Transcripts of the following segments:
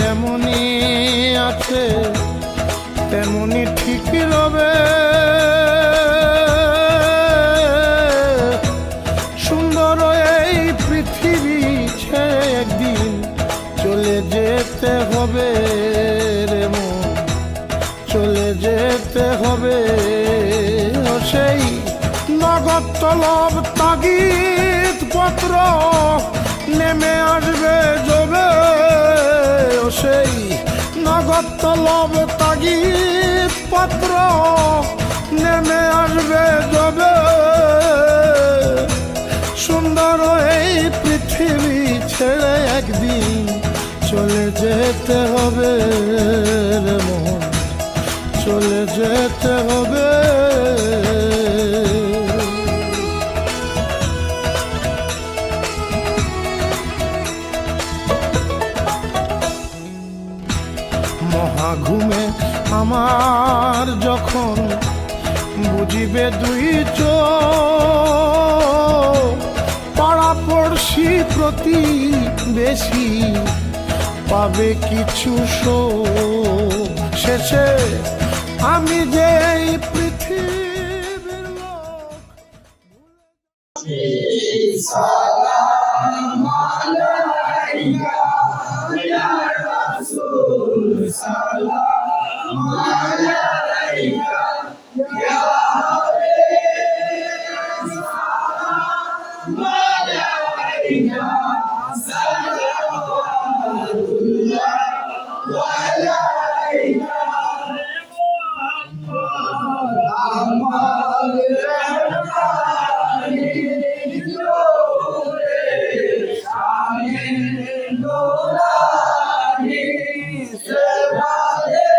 যেমনই আছে তেমনই ঠিক রবে। সুন্দর এই পৃথিবী ছেড়ে একদিন চলে যেতে হবে রে মন, চলে যেতে হবে। সেই নগদ তলব তাগিদ পত্র নেমে আসবে যবে, সেই নগদ তলব তাগিদ পত্র নেমে আসবে যবে। সুন্দর এই পৃথিবী ছেড়ে একদিন চলে যেতে হবে রে মন, চলে যেতে হবে। মহাঘুমে আমার যখন বুঝিবে দুই চোখ, পাড়াপড়শি প্রতিবেশী পাবে কিছু শোক। শেষে আমি যে এই পৃথিবীর লোক। সালাম আলাইকা ইয়া রাসূল, সালাম আলাইকা ইয়া হাবিব, সালাম আলাইকা সালাওয়াতুল্লাহ আলাইকা। আমার রহমানি জোরে শানে দোলানি সেবারে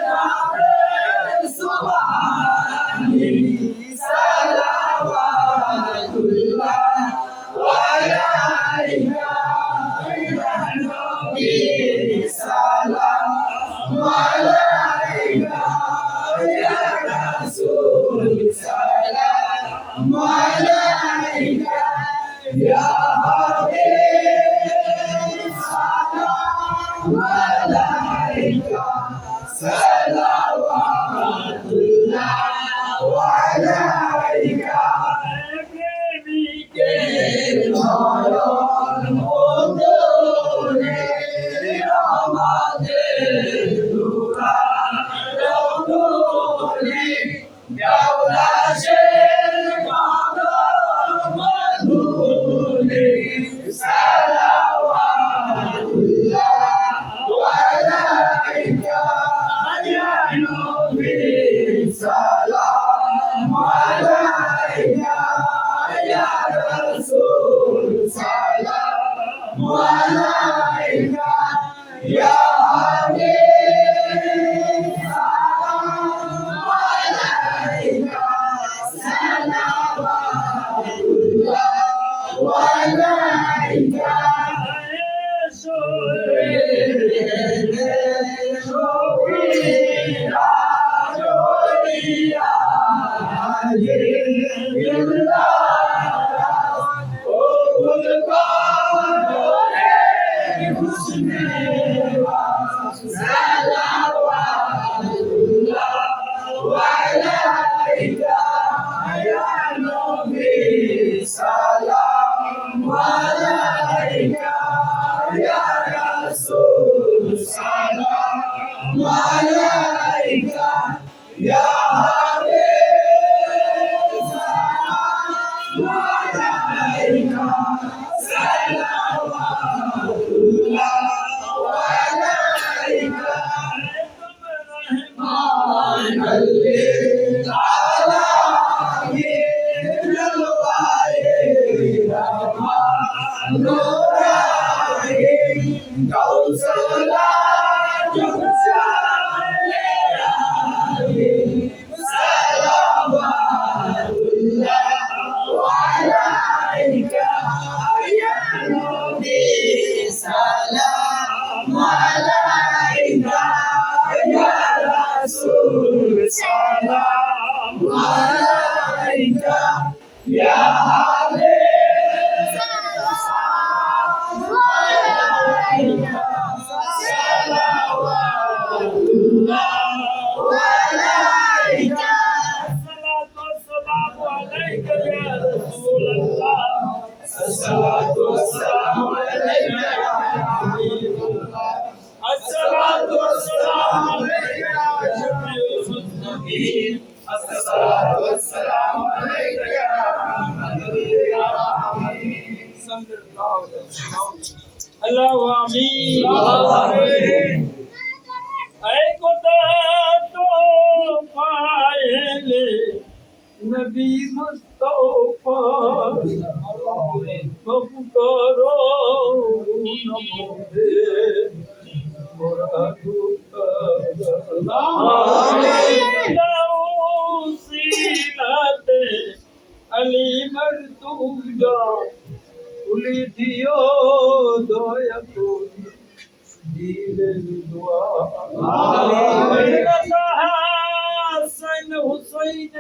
রাবে সুবহানি, সালাওয়াতুল্লাহ আলাইকা ইয়া নবী, সালাম আলাইকা ইয়া রাসূল, সালাম আলাইকা ইয়া হাবিব, সালাম আলাইকা সালাওয়াতুল্লাহ আলাইকা। Salam alayka ya Rasul, salam alayka ya Habib, salam alayka salawatullah alayka. Salam alayka ya Rasul, salam alayka ya Habib, salam alayka salawatullah alayka. Salam alayka ya Habib, salam alayka. नबी मुस्तफा कबूतरो नमोदे मोरा सीनाते अली मर्तूजा उली दियो दोया को दीले दुआ Hasan Hussain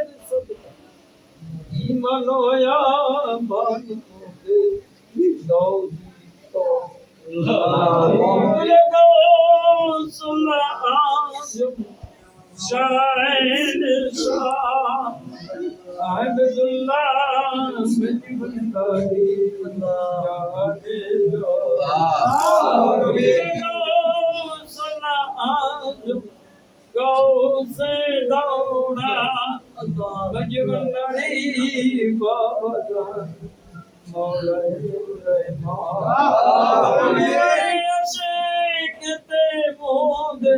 Himaloya Banuke Daudito Ulego Sulam Shine Shah Abdullah Medibundari Ulego Sulam Go say Daura Bajwandari Baba Maulay Shekte Mode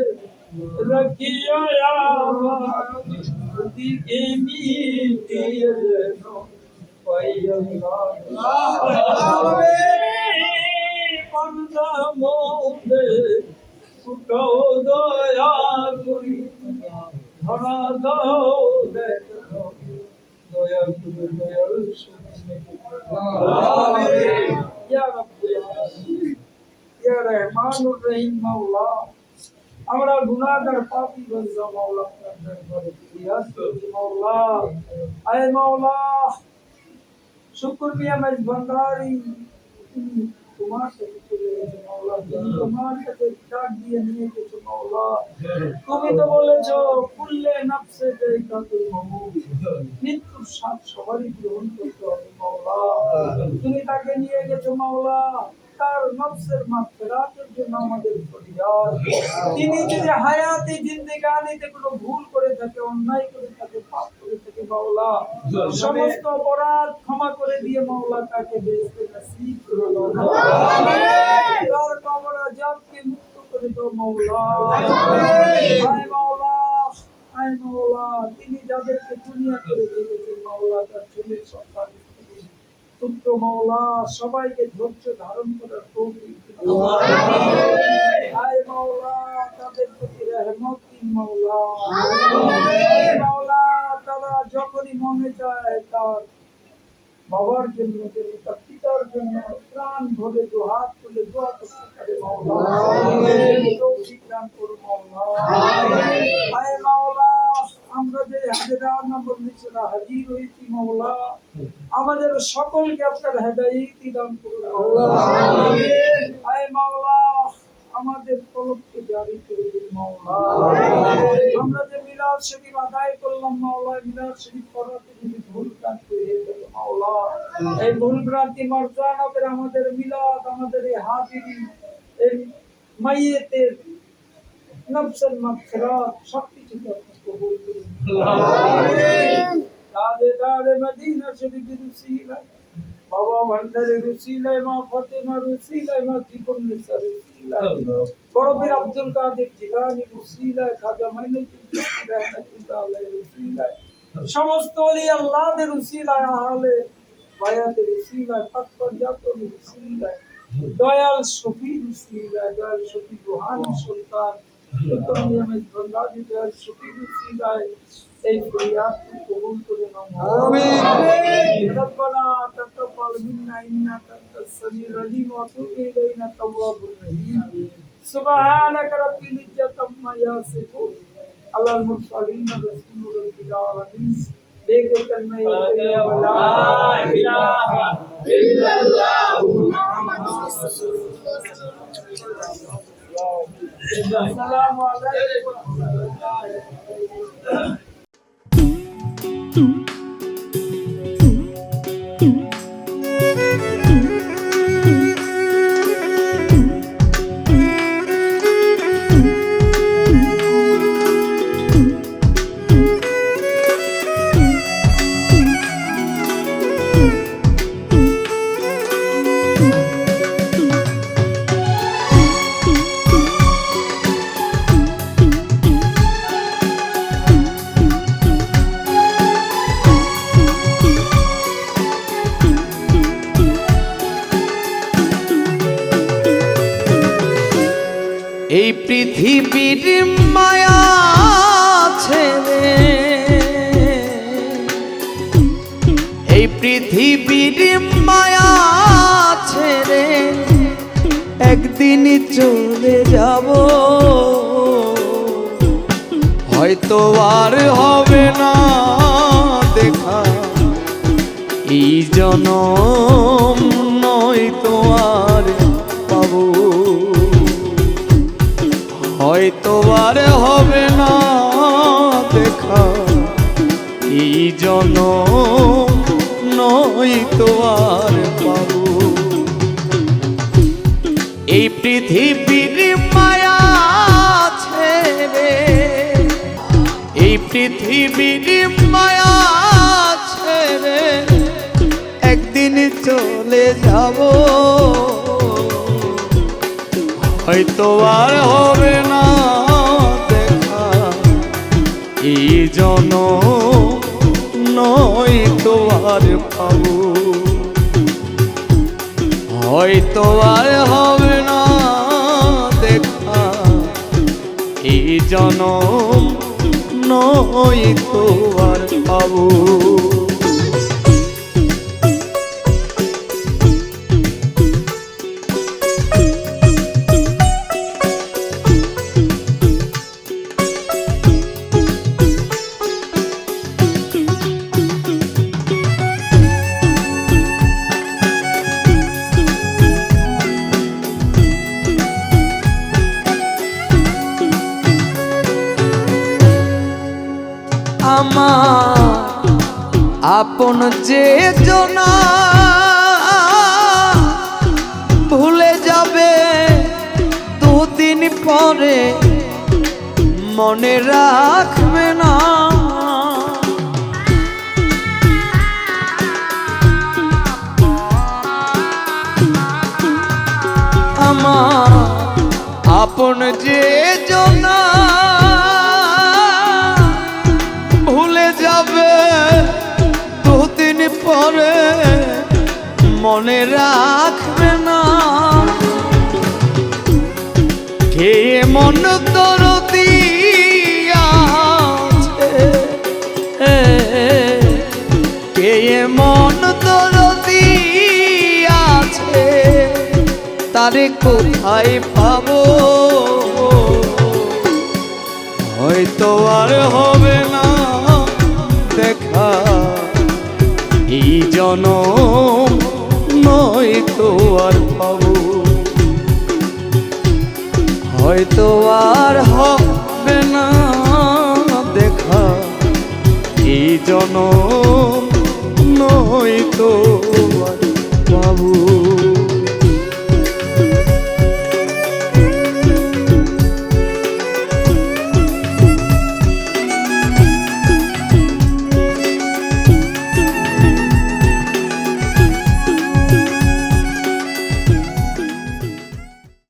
Rakiya Yama Dike Miti Yadeno Payallah Panda Mode Sukaudo Yakuri Hara Dao Dekho Doya Guru Doya Shukri Ya Rabbi Ya Rahmanur Rahim Maula Amra Gunagar Papi Banza Maula Ya Maula Ay Maula Shukr Miya Maj Bandari তোমার সাথে চলে গেছে মাওলা তোমার সাথে ডাক দিয়ে নিয়ে গেছো মাওলা তুমি তো বলেছো কুল্লে নফসে যায়কাতুল মাউত মৃত্যুর স্বাদ সবারই গ্রহণ করতে হবে মাওলা তুমি তাকে নিয়ে গেছো মাওলা তার নফসের মাগফিরাতের জন্য আমাদের ফরিয়াদ তিনি যদি হায়াতে জিন্দেগানিতে কোনো ভুল করে থাকে অন্যায় করে থাকে পাপ করে থাকে মাওলা সমস্ত অপরাধ ক্ষমা করে দিয়ে মাওলা তাকে বেহেশতে নসিব করে দাও আমিন তার কবর আযাবকে মুক্ত করে দাও মাওলা আয় মাওলা আয় মাওলা তিনি যাদেরকে দুনিয়া করে দিয়েছেন মাওলা তার ছেলে সন্তান পুত্র মাওলা সবাইকে ধৈর্য ধারণ করার তৌফিক দাও আমিন আয় মাওলা তাদের প্রতি রহমত দিন মাওলা আমিন মাওলা তারা যখনই মনে চায় তার বাবার জন্য তার পিতার জন্য প্রাণ ভরে দুহাত তুলে দোয়া করতে পারে মাওলা আমিন তৌফিক দান করো মাওলা আমিন আয় মাওলা আমরা যে হাজিরানা বন্দিশরা হাজির হয়েছি মাওলা আমাদের সকলকে আপনার হেদায়েত দান করুন মাওলা আমিন আয় মাওলা আমাদের কলবকে জারি করে দিন মাওলা আমিন আমরা যে মিলাদ শরীফ আদায় করলাম মাওলা মিলাদ শরীফ পড়াতে যদি ভুল ভ্রান্তি হয়ে গেল মাওলা এই ভুল ভ্রান্তি মার্জনা করে আমাদের মিলাদ আমাদের এই হাজিরি এই মাইয়েতের নফসের মাগফিরাত সবকিছুকে আপনি কবুল করুন আমিন দাদে দাদে মদিনা শরীফের উসিলায় বাবা ভান্ডারের উসিলায় মা ফাতেমার উসিলায় মা ত্রিপুরনেশ্বর উসিলায় বড় পীর আব্দুল কাদের জিলানীর উসিলায় খাজা মাইনুদ্দিন রহমাতুল্লাহ আলাইহির উসিলায় সমস্ত ওলি আল্লাহদের উসিলায় আহলে বায়াতের উসিলায় পাকপঞ্জাতের উসিলায় দয়াল শফির উসিলায় দয়াল শফি রুহানি সুলতান এই ফরিয়াদ কবুল করে নাও আমিন রব্বানা তাকাব্বাল মিন্না ইন্নাকা আনতাস সামিউল আলিম ওয়া তুব ইলাইনা তাওয়াবুর রহিম সুবহানাকা রাব্বিল ইজ্জাতি আম্মা ইয়াসিফুন আলাল মুরসালিন রাসূলুল্লাহি আলামিন দেখো কলমা লা ইলাহা ইল্লাল্লাহ মুহাম্মাদুর রাসূলুল্লাহ Assalamu alaikum. পৃথিবীর মায়া ছেড়ে, এই পৃথিবীর মায়া ছেড়ে একদিন চলে যাব, হয়তো আর হবে না দেখা এই জনম, নয়তো আর পাবো, হয়তো আর হবে না দেখা এই জনম, নয়তো আর পাবো। এই পৃথিবীর মায়া ছেড়ে, এই পৃথিবীর মায়া ছেড়ে একদিন চলে যাব, হয়তো আর হবে না দেখা এই জনম, নয়তো আর পাবো, হয়তো আর হবে না দেখা এই জনম, নয়তো আর পাবো। আমার আপন যে জনা ভুলে যাবে দুদিন পরে, মনে রাখবে না আমার আপন যে জনা ভুলে যাবে দুদিন পরে, মনে রাখবে না কে মন দরদি আছে, কে মন দরদি আছে, তারে কোথায় পাবো, হয়তো আর হবে না দেখা এই জনম, নয়তো আর পাবো, হয়তো আর হবে না দেখা এই জনম, নয়তো আর